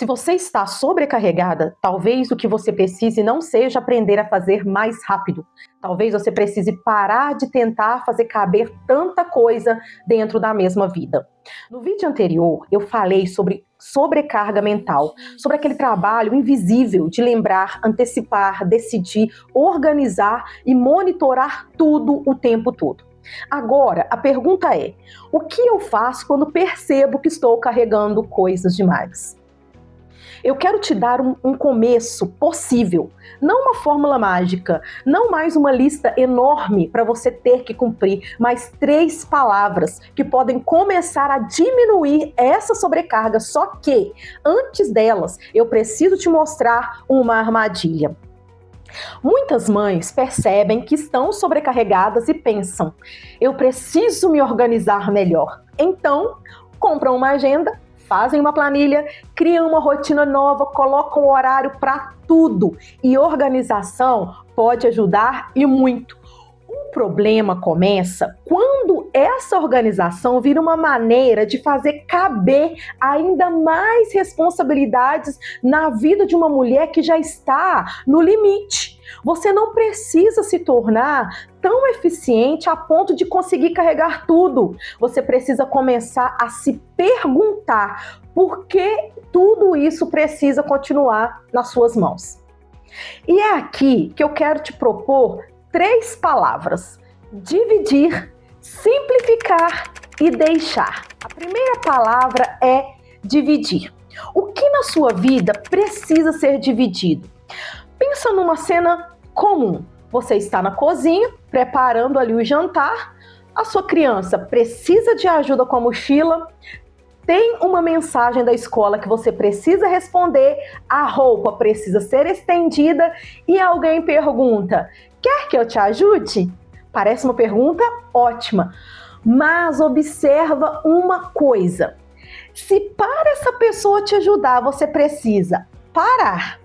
Se você está sobrecarregada, talvez o que você precise não seja aprender a fazer mais rápido. Talvez você precise parar de tentar fazer caber tanta coisa dentro da mesma vida. No vídeo anterior, eu falei sobre sobrecarga mental, sobre aquele trabalho invisível de lembrar, antecipar, decidir, organizar e monitorar tudo o tempo todo. Agora, a pergunta é: o que eu faço quando percebo que estou carregando coisas demais? Eu quero te dar um começo possível, não uma fórmula mágica, não mais uma lista enorme para você ter que cumprir, mas 3 palavras que podem começar a diminuir essa sobrecarga. Só que, antes delas, eu preciso te mostrar uma armadilha. Muitas mães percebem que estão sobrecarregadas e pensam: eu preciso me organizar melhor. Então, compram uma agenda, fazem uma planilha, criam uma rotina nova, colocam o horário para tudo. E organização pode ajudar e muito. O problema começa quando essa organização vira uma maneira de fazer caber ainda mais responsabilidades na vida de uma mulher que já está no limite. Você não precisa se tornar tão eficiente a ponto de conseguir carregar tudo. Você precisa começar a se perguntar por que tudo isso precisa continuar nas suas mãos. E é aqui que eu quero te propor 3 palavras: dividir, simplificar e deixar. A primeira palavra é dividir. O que na sua vida precisa ser dividido? Pensa numa cena comum. Você está na cozinha, preparando ali o jantar, a sua criança precisa de ajuda com a mochila, tem uma mensagem da escola que você precisa responder, a roupa precisa ser estendida e alguém pergunta: quer que eu te ajude? Parece uma pergunta ótima, mas observa uma coisa: se para essa pessoa te ajudar, você precisa parar,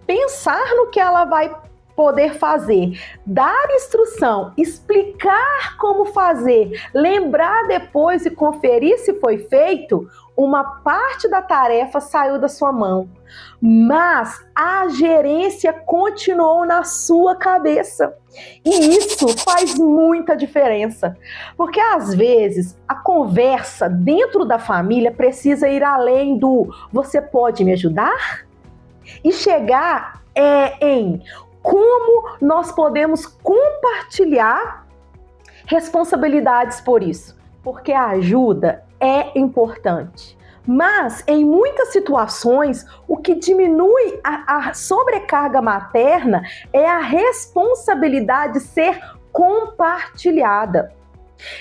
pensar no que ela vai poder fazer, dar instrução, explicar como fazer, lembrar depois e conferir se foi feito, uma parte da tarefa saiu da sua mão, mas a gerência continuou na sua cabeça. E isso faz muita diferença, porque às vezes a conversa dentro da família precisa ir além do "você pode me ajudar?" e chegar em como nós podemos compartilhar responsabilidades por isso, porque a ajuda é importante. Mas, em muitas situações, o que diminui a sobrecarga materna é a responsabilidade ser compartilhada.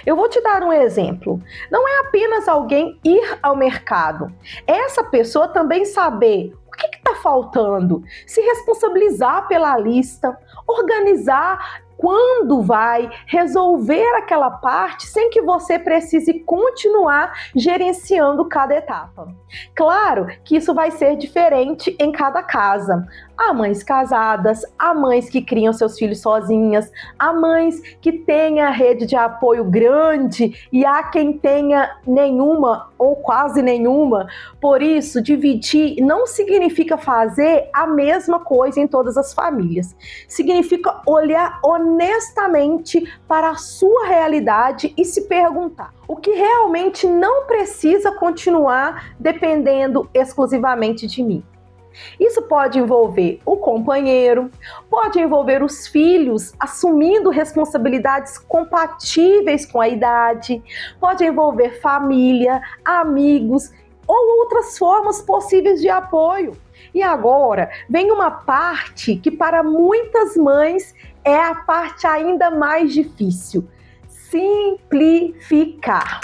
Eu vou te dar um exemplo. Não é apenas alguém ir ao mercado. Essa pessoa também saber o que está faltando, se responsabilizar pela lista, organizar quando vai, resolver aquela parte sem que você precise continuar gerenciando cada etapa. Claro que isso vai ser diferente em cada casa. Há mães casadas, há mães que criam seus filhos sozinhas, há mães que têm a rede de apoio grande e há quem tenha nenhuma ou quase nenhuma. Por isso, dividir não significa fazer a mesma coisa em todas as famílias. Significa olhar honestamente para a sua realidade e se perguntar: o que realmente não precisa continuar dependendo exclusivamente de mim? Isso pode envolver o companheiro, pode envolver os filhos assumindo responsabilidades compatíveis com a idade, pode envolver família, amigos ou outras formas possíveis de apoio. E agora vem uma parte que para muitas mães é a parte ainda mais difícil: simplificar.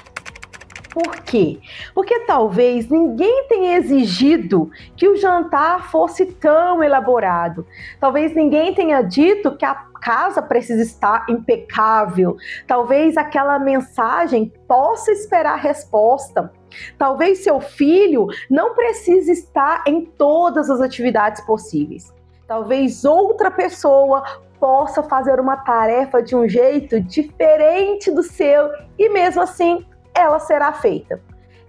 Por quê? Porque talvez ninguém tenha exigido que o jantar fosse tão elaborado. Talvez ninguém tenha dito que a casa precisa estar impecável. Talvez aquela mensagem possa esperar resposta. Talvez seu filho não precise estar em todas as atividades possíveis. Talvez outra pessoa possa fazer uma tarefa de um jeito diferente do seu e mesmo assim ela será feita.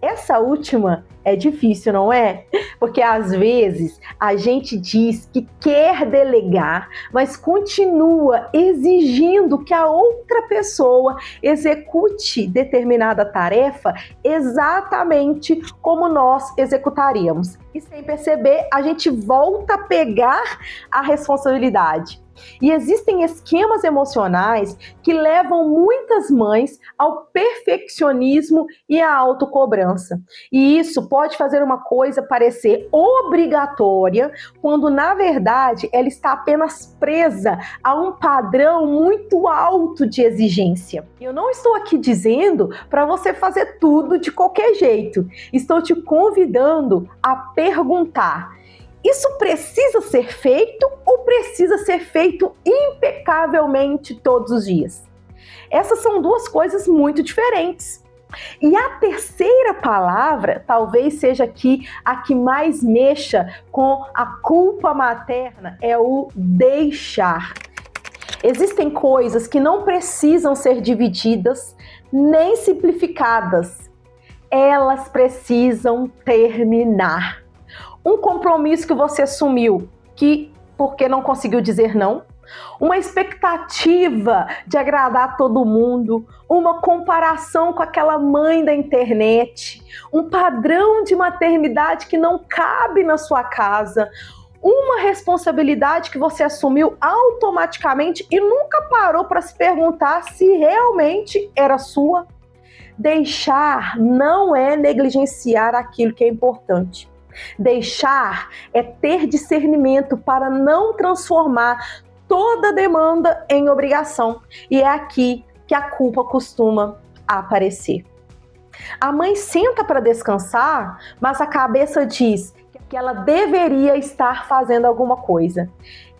Essa última É difícil, não é? Porque às vezes a gente diz que quer delegar, mas continua exigindo que a outra pessoa execute determinada tarefa exatamente como nós executaríamos. E sem perceber, a gente volta a pegar a responsabilidade. E existem esquemas emocionais que levam muitas mães ao perfeccionismo e à autocobrança. E isso pode fazer uma coisa parecer obrigatória, quando na verdade ela está apenas presa a um padrão muito alto de exigência. Eu não estou aqui dizendo para você fazer tudo de qualquer jeito. Estou te convidando a perguntar: isso precisa ser feito ou precisa ser feito impecavelmente todos os dias? Essas são duas coisas muito diferentes. E a terceira palavra talvez seja aqui a que mais mexa com a culpa materna, é o deixar. Existem coisas que não precisam ser divididas nem simplificadas. Elas precisam terminar. Um compromisso que você assumiu, porque não conseguiu dizer não, uma expectativa de agradar todo mundo, uma comparação com aquela mãe da internet, um padrão de maternidade que não cabe na sua casa, uma responsabilidade que você assumiu automaticamente e nunca parou para se perguntar se realmente era sua. Deixar não é negligenciar aquilo que é importante. Deixar é ter discernimento para não transformar toda demanda em obrigação. E é aqui que a culpa costuma aparecer. A mãe senta para descansar, mas a cabeça diz que ela deveria estar fazendo alguma coisa.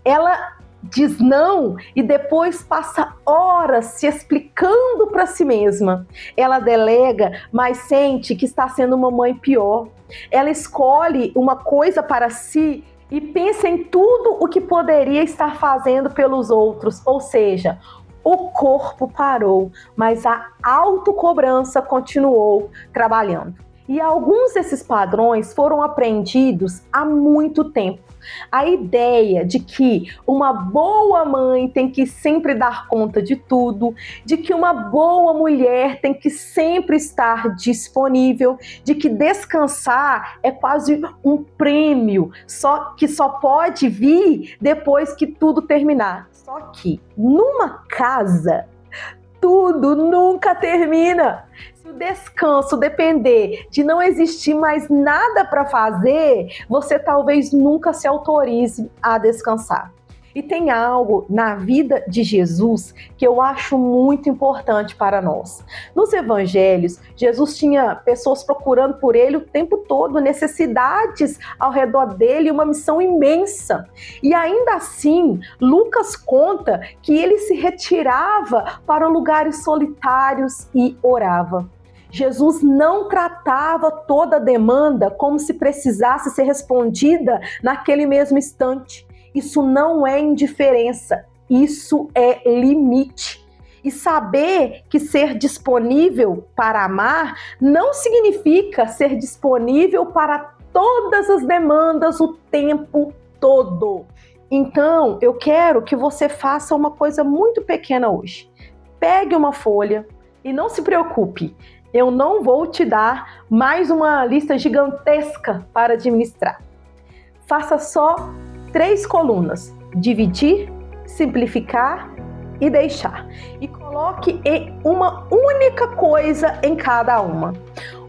Ela diz não e depois passa horas se explicando para si mesma. Ela delega, mas sente que está sendo uma mãe pior. Ela escolhe uma coisa para si e pensa em tudo o que poderia estar fazendo pelos outros. Ou seja, o corpo parou, mas a autocobrança continuou trabalhando. E alguns desses padrões foram aprendidos há muito tempo. A ideia de que uma boa mãe tem que sempre dar conta de tudo, de que uma boa mulher tem que sempre estar disponível, de que descansar é quase um prêmio, que só pode vir depois que tudo terminar. Só que numa casa, tudo nunca termina. Se o descanso depender de não existir mais nada para fazer, você talvez nunca se autorize a descansar. E tem algo na vida de Jesus que eu acho muito importante para nós. Nos evangelhos, Jesus tinha pessoas procurando por ele o tempo todo, necessidades ao redor dele, uma missão imensa. E ainda assim, Lucas conta que ele se retirava para lugares solitários e orava. Jesus não tratava toda a demanda como se precisasse ser respondida naquele mesmo instante. Isso não é indiferença, isso é limite. E saber que ser disponível para amar não significa ser disponível para todas as demandas o tempo todo. Então, eu quero que você faça uma coisa muito pequena hoje. Pegue uma folha e não se preocupe, eu não vou te dar mais uma lista gigantesca para administrar. Faça só 3 colunas: dividir, simplificar e deixar. E coloque uma única coisa em cada uma.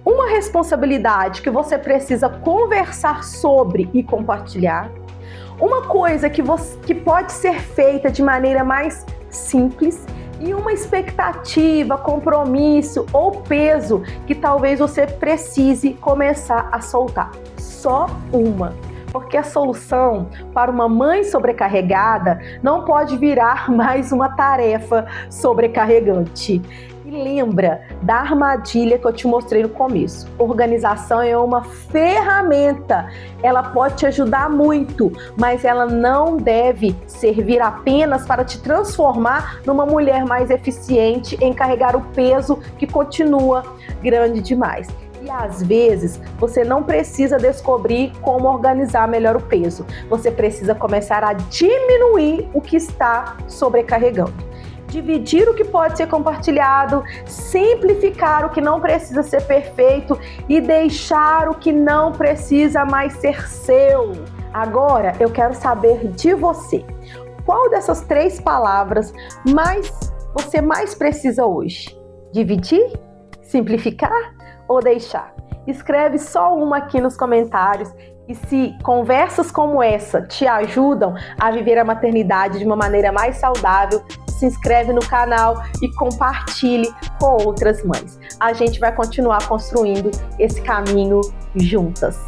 Uma responsabilidade que você precisa conversar sobre e compartilhar. Uma coisa que pode ser feita de maneira mais simples. E uma expectativa, compromisso ou peso que talvez você precise começar a soltar. Só uma. Porque a solução para uma mãe sobrecarregada não pode virar mais uma tarefa sobrecarregante. E lembra da armadilha que eu te mostrei no começo. Organização é uma ferramenta. Ela pode te ajudar muito, mas ela não deve servir apenas para te transformar numa mulher mais eficiente em carregar o peso que continua grande demais. E E às vezes você não precisa descobrir como organizar melhor o peso. Você precisa começar a diminuir o que está sobrecarregando. Dividir o que pode ser compartilhado, simplificar o que não precisa ser perfeito e deixar o que não precisa mais ser seu. Agora eu quero saber de você. Qual dessas 3 palavras você mais precisa hoje? Dividir? Simplificar ou deixar? Escreve só uma aqui nos comentários. E se conversas como essa te ajudam a viver a maternidade de uma maneira mais saudável, se inscreve no canal e compartilhe com outras mães. A gente vai continuar construindo esse caminho juntas.